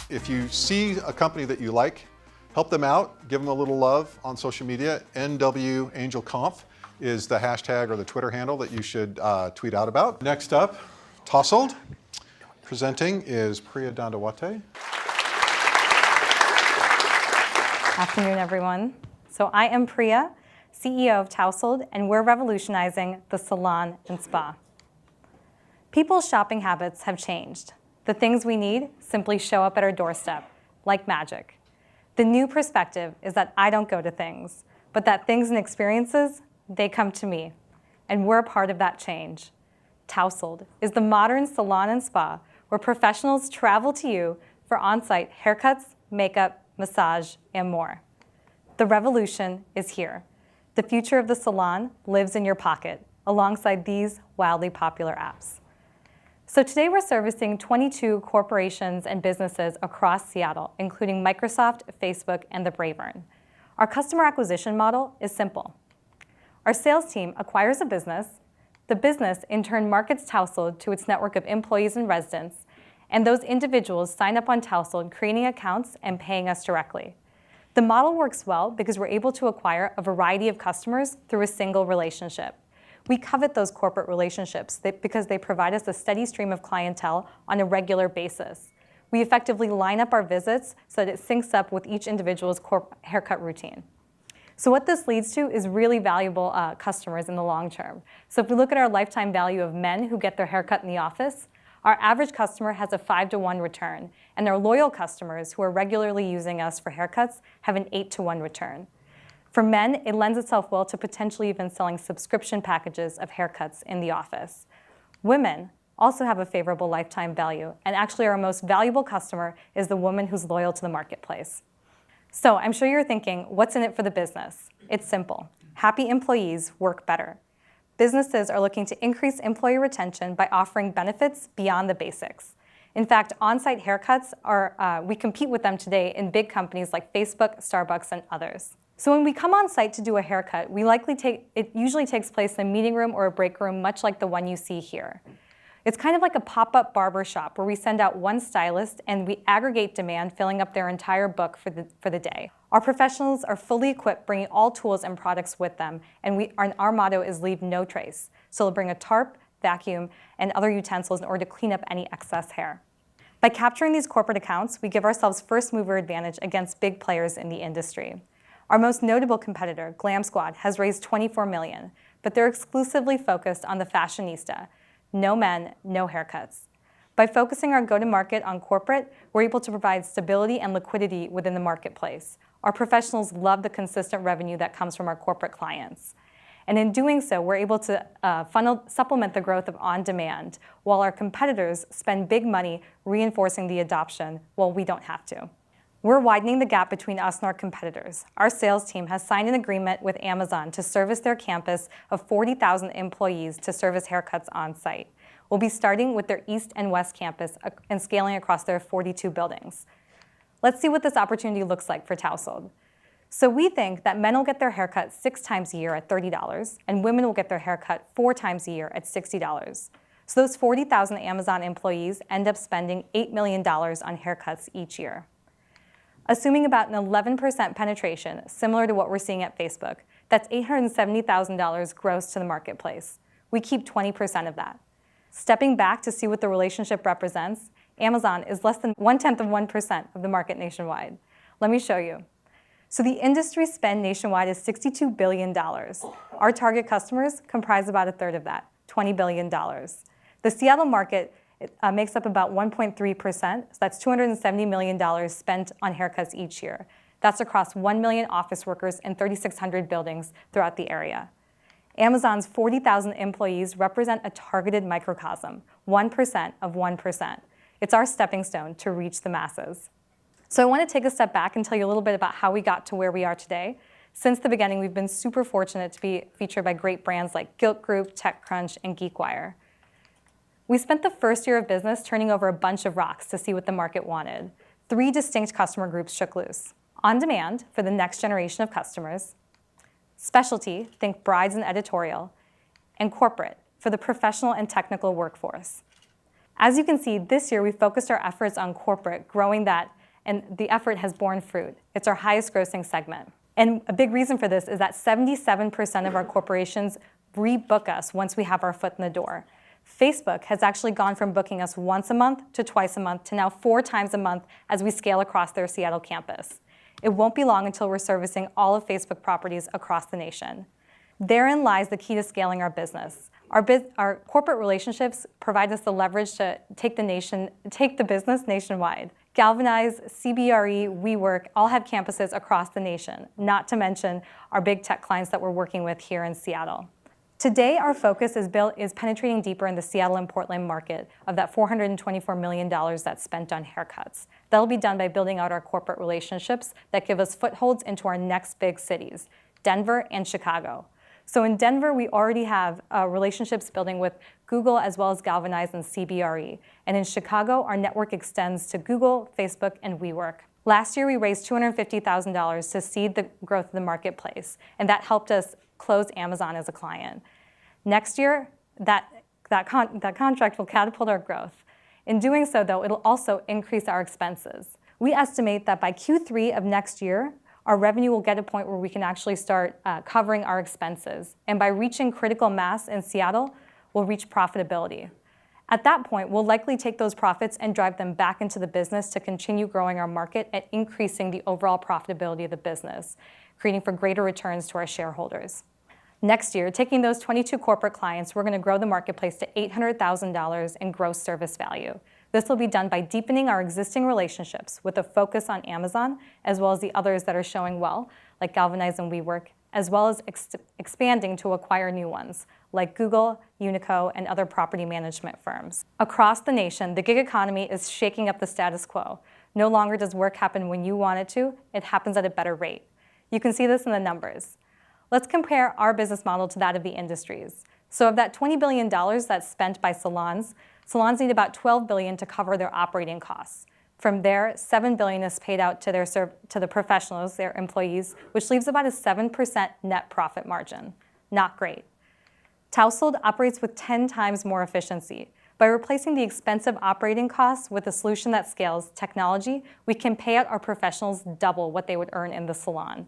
If you see a company that you like, help them out, give them a little love on social media. NWAngelConf is the hashtag or the Twitter handle that you should tweet out about. Next up, Tousled. Presenting is Priya Dandawate. Afternoon, everyone. So I am Priya, CEO of Tousled, and we're revolutionizing the salon and spa. People's shopping habits have changed. The things we need simply show up at our doorstep, like magic. The new perspective is that I don't go to things, but that things and experiences, they come to me. And we're a part of that change. Tousled is the modern salon and spa where professionals travel to you for on-site haircuts, makeup, massage, and more. The revolution is here. The future of the salon lives in your pocket, alongside these wildly popular apps. So today we're servicing 22 corporations and businesses across Seattle, including Microsoft, Facebook, and the Bravern. Our customer acquisition model is simple. Our sales team acquires a business. The business in turn markets Tousled to its network of employees and residents, and those individuals sign up on Tousled, creating accounts and paying us directly. The model works well because we're able to acquire a variety of customers through a single relationship. We covet those corporate relationships because they provide us a steady stream of clientele on a regular basis. We effectively line up our visits so that it syncs up with each individual's haircut routine. So what this leads to is really valuable customers in the long term. So if we look at our lifetime value of men who get their haircut in the office, our average customer has a 5-to-1 return, and our loyal customers who are regularly using us for haircuts have an 8-to-1 return. For men, it lends itself well to potentially even selling subscription packages of haircuts in the office. Women also have a favorable lifetime value, and actually our most valuable customer is the woman who's loyal to the marketplace. So I'm sure you're thinking, what's in it for the business? It's simple. Happy employees work better. Businesses are looking to increase employee retention by offering benefits beyond the basics. In fact, on-site haircuts we compete with them today in big companies like Facebook, Starbucks, and others. So when we come on site to do a haircut, it usually takes place in a meeting room or a break room, much like the one you see here. It's kind of like a pop-up barber shop where we send out one stylist and we aggregate demand, filling up their entire book for the day. Our professionals are fully equipped, bringing all tools and products with them, and our motto is leave no trace. So they'll bring a tarp, vacuum, and other utensils in order to clean up any excess hair. By capturing these corporate accounts, we give ourselves first mover advantage against big players in the industry. Our most notable competitor, Glam Squad, has raised $24 million, but they're exclusively focused on the fashionista. No men, no haircuts. By focusing our go-to-market on corporate, we're able to provide stability and liquidity within the marketplace. Our professionals love the consistent revenue that comes from our corporate clients. And in doing so, we're able to supplement the growth of on-demand, while our competitors spend big money reinforcing the adoption while we don't have to. We're widening the gap between us and our competitors. Our sales team has signed an agreement with Amazon to service their campus of 40,000 employees to service haircuts on site. We'll be starting with their East and West campus and scaling across their 42 buildings. Let's see what this opportunity looks like for Tousled. So we think that men will get their haircut 6 times a year at $30, and women will get their haircut 4 times a year at $60. So those 40,000 Amazon employees end up spending $8 million on haircuts each year. Assuming about an 11% penetration, similar to what we're seeing at Facebook, that's $870,000 gross to the marketplace. We keep 20% of that. Stepping back to see what the relationship represents, Amazon is less than 0.1% of the market nationwide. Let me show you. So the industry spend nationwide is $62 billion. Our target customers comprise about a third of that, $20 billion. The Seattle market makes up about 1.3%, so that's $270 million spent on haircuts each year. That's across 1 million office workers and 3,600 buildings throughout the area. Amazon's 40,000 employees represent a targeted microcosm, 1% of 1%. It's our stepping stone to reach the masses. So I want to take a step back and tell you a little bit about how we got to where we are today. Since the beginning, we've been super fortunate to be featured by great brands like Gilt Group, TechCrunch, and GeekWire. We spent the first year of business turning over a bunch of rocks to see what the market wanted. 3 distinct customer groups shook loose. On-demand, for the next generation of customers. Specialty, think brides and editorial. and corporate for the professional and technical workforce. As you can see, this year we focused our efforts on corporate, growing that, and the effort has borne fruit. It's our highest grossing segment. And a big reason for this is that 77% of our corporations rebook us once we have our foot in the door. Facebook has actually gone from booking us once a month to twice a month to now 4 times a month as we scale across their Seattle campus. It won't be long until we're servicing all of Facebook properties across the nation. Therein lies the key to scaling our business. Our corporate relationships provide us the leverage to take the business nationwide. Galvanize, CBRE, WeWork all have campuses across the nation, not to mention our big tech clients that we're working with here in Seattle. Today, our focus is penetrating deeper in the Seattle and Portland market of that $424 million that's spent on haircuts. That'll be done by building out our corporate relationships that give us footholds into our next big cities, Denver and Chicago. So in Denver, we already have relationships building with Google as well as Galvanize and CBRE. And in Chicago, our network extends to Google, Facebook, and WeWork. Last year, we raised $250,000 to seed the growth of the marketplace, and that helped us close Amazon as a client. Next year, that contract will catapult our growth. In doing so, though, it'll also increase our expenses. We estimate that by Q3 of next year, our revenue will get to a point where we can actually start covering our expenses. And by reaching critical mass in Seattle, we'll reach profitability. At that point, we'll likely take those profits and drive them back into the business to continue growing our market and increasing the overall profitability of the business, creating for greater returns to our shareholders. Next year, taking those 22 corporate clients, we're going to grow the marketplace to $800,000 in gross service value. This will be done by deepening our existing relationships with a focus on Amazon, as well as the others that are showing well, like Galvanize and WeWork, as well as expanding to acquire new ones, like Google, Unico, and other property management firms. Across the nation, the gig economy is shaking up the status quo. No longer does work happen when you want it to, it happens at a better rate. You can see this in the numbers. Let's compare our business model to that of the industries. So of that $20 billion that's spent by salons need about $12 billion to cover their operating costs. From there, $7 billion is paid out to the professionals, their employees, which leaves about a 7% net profit margin. Not great. Tousled operates with 10 times more efficiency. By replacing the expensive operating costs with a solution that scales technology, we can pay out our professionals double what they would earn in the salon.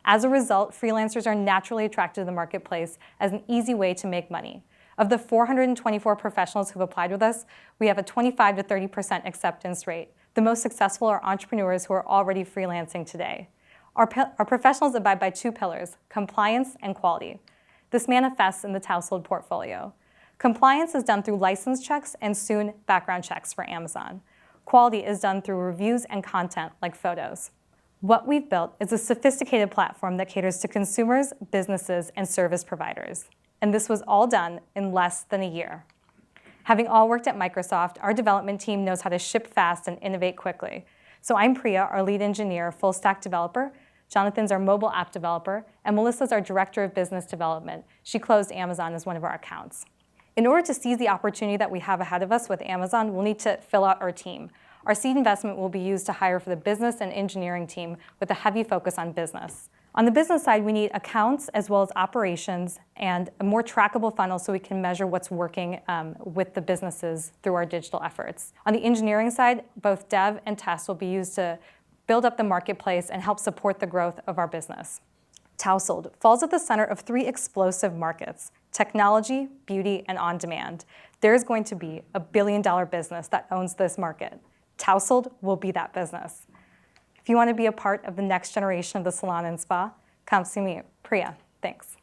As a result, freelancers are naturally attracted to the marketplace as an easy way to make money. Of the 424 professionals who've applied with us, we have a 25 to 30% acceptance rate. The most successful are entrepreneurs who are already freelancing today. Our professionals abide by 2 pillars, compliance and quality. This manifests in the Tousled portfolio. Compliance is done through license checks and soon background checks for Amazon. Quality is done through reviews and content like photos. What we've built is a sophisticated platform that caters to consumers, businesses, and service providers. And this was all done in less than a year. Having all worked at Microsoft, our development team knows how to ship fast and innovate quickly. So I'm Priya, our lead engineer, full stack developer. Jonathan's our mobile app developer, and Melissa's our director of business development. She closed Amazon as one of our accounts. In order to seize the opportunity that we have ahead of us with Amazon, we'll need to fill out our team. Our seed investment will be used to hire for the business and engineering team with a heavy focus on business. On the business side, we need accounts as well as operations and a more trackable funnel so we can measure what's working with the businesses through our digital efforts. On the engineering side, both dev and test will be used to build up the marketplace and help support the growth of our business. Tousled falls at the center of 3 explosive markets: technology, beauty, and on-demand. There's going to be a billion-dollar business that owns this market. Tousled will be that business. If you want to be a part of the next generation of the salon and spa, come see me, Priya. Thanks.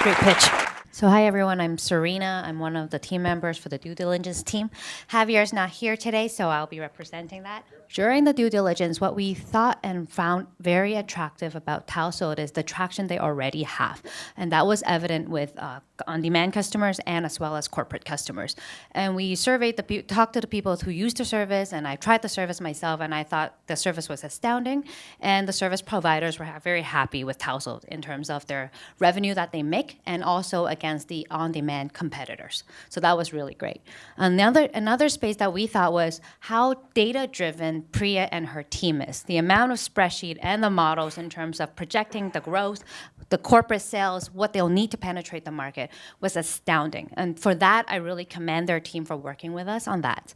Great pitch. So hi everyone, I'm Serena. I'm one of the team members for the due diligence team. Javier's not here today, so I'll be representing that. During the due diligence, what we thought and found very attractive about Tousled is the traction they already have. And that was evident with on-demand customers and as well as corporate customers. And we talked to the people who used the service, and I tried the service myself, and I thought the service was astounding. And the service providers were very happy with Tousled in terms of their revenue that they make, and also, again, against the on-demand competitors. So that was really great. Another space that we thought was how data-driven Priya and her team is. The amount of spreadsheet and the models in terms of projecting the growth, the corporate sales, what they'll need to penetrate the market was astounding. And for that, I really commend their team for working with us on that.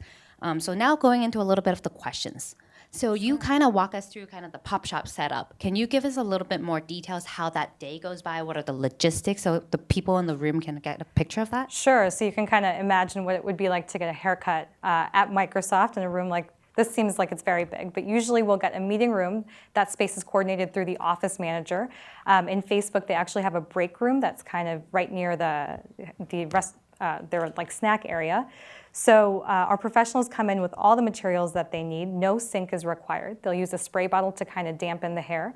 So now going into a little bit of the questions. So you kind of walk us through kind of the pop shop setup. Can you give us a little bit more details how that day goes by? What are the logistics so the people in the room can get a picture of that? Sure. So you can kind of imagine what it would be like to get a haircut at Microsoft in a room like this. Seems like it's very big, but usually we'll get a meeting room. That space is coordinated through the office manager. In Facebook, they actually have a break room that's kind of right near their like snack area. So our professionals come in with all the materials that they need. No sink is required. They'll use a spray bottle to kind of dampen the hair.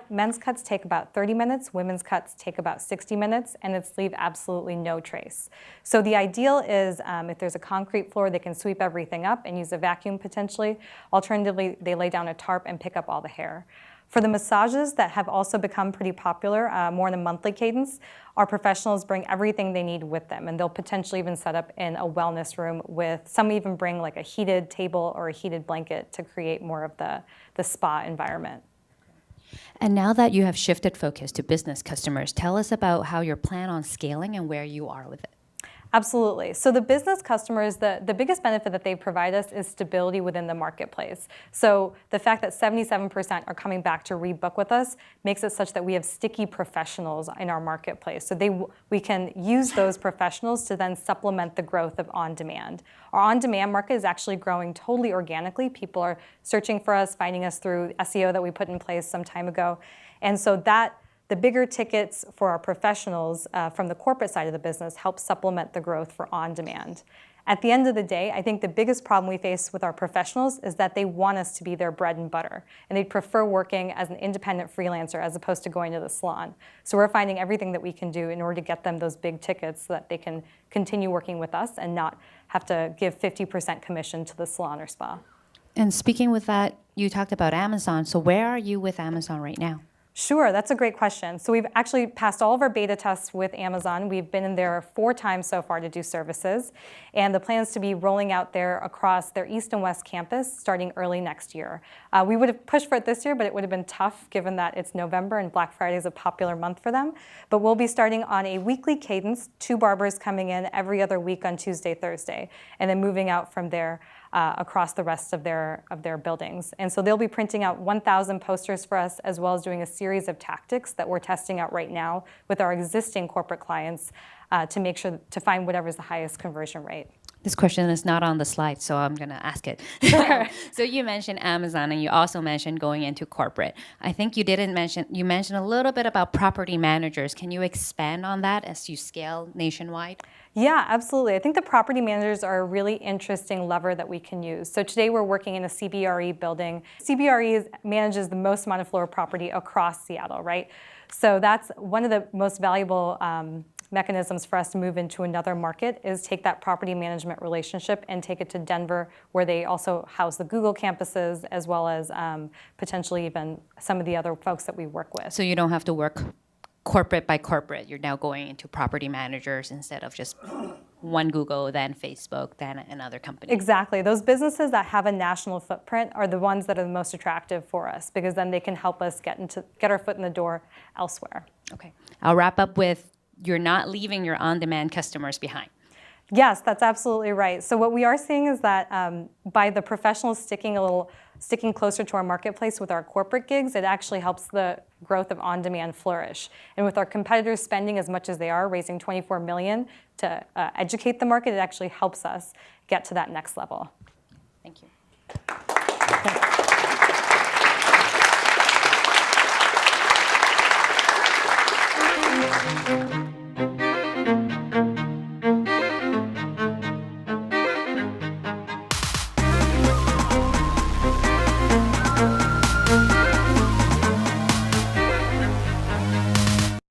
Men's cuts take about 30 minutes, women's cuts take about 60 minutes, and it's leave absolutely no trace. So the ideal is if there's a concrete floor, they can sweep everything up and use a vacuum potentially. Alternatively, they lay down a tarp and pick up all the hair. For the massages that have also become pretty popular, more on a monthly cadence, our professionals bring everything they need with them, and they'll potentially even set up in a wellness room with, some even bring like a heated table or a heated blanket to create more of the spa environment. And now that you have shifted focus to business customers, tell us about how you plan on scaling and where you are with it. Absolutely. So the business customers, the biggest benefit that they provide us is stability within the marketplace. So the fact that 77% are coming back to rebook with us makes it such that we have sticky professionals in our marketplace. So we can use those professionals to then supplement the growth of on-demand. Our on-demand market is actually growing totally organically. People are searching for us, finding us through SEO that we put in place some time ago. And so the bigger tickets for our professionals from the corporate side of the business help supplement the growth for on-demand. At the end of the day, I think the biggest problem we face with our professionals is that they want us to be their bread and butter, and they prefer working as an independent freelancer as opposed to going to the salon. So we're finding everything that we can do in order to get them those big tickets so that they can continue working with us and not have to give 50% commission to the salon or spa. And speaking with that, you talked about Amazon. So where are you with Amazon right now? Sure, that's a great question. So we've actually passed all of our beta tests with Amazon. We've been in there 4 times so far to do services. And the plan is to be rolling out there across their East and West campus starting early next year. We would have pushed for it this year, but it would have been tough given that it's November and Black Friday is a popular month for them. But we'll be starting on a weekly cadence, 2 barbers coming in every other week on Tuesday, Thursday, and then moving out from there across the rest of their buildings. And so they'll be printing out 1,000 posters for us, as well as doing a series of tactics that we're testing out right now with our existing corporate clients to make sure to find whatever's the highest conversion rate. This question is not on the slide, so I'm going to ask it. Sure. So you mentioned Amazon, and you also mentioned going into corporate. I think you mentioned a little bit about property managers. Can you expand on that as you scale nationwide? Yeah, absolutely. I think the property managers are a really interesting lever that we can use. So today we're working in a CBRE building. CBRE manages the most amount of floor property across Seattle, right? So that's one of the most valuable mechanisms for us to move into another market is take that property management relationship and take it to Denver, where they also house the Google campuses, as well as potentially even some of the other folks that we work with. So you don't have to work corporate by corporate. You're now going into property managers instead of just one Google, then Facebook, then another company. Exactly. Those businesses that have a national footprint are the ones that are the most attractive for us, because then they can help us get our foot in the door elsewhere. Okay. I'll wrap up with you're not leaving your on-demand customers behind. Yes, that's absolutely right. So what we are seeing is that by the professionals sticking closer to our marketplace with our corporate gigs, it actually helps the growth of on-demand flourish. And with our competitors spending as much as they are, raising $24 million to educate the market, it actually helps us get to that next level. Thank you. Thanks.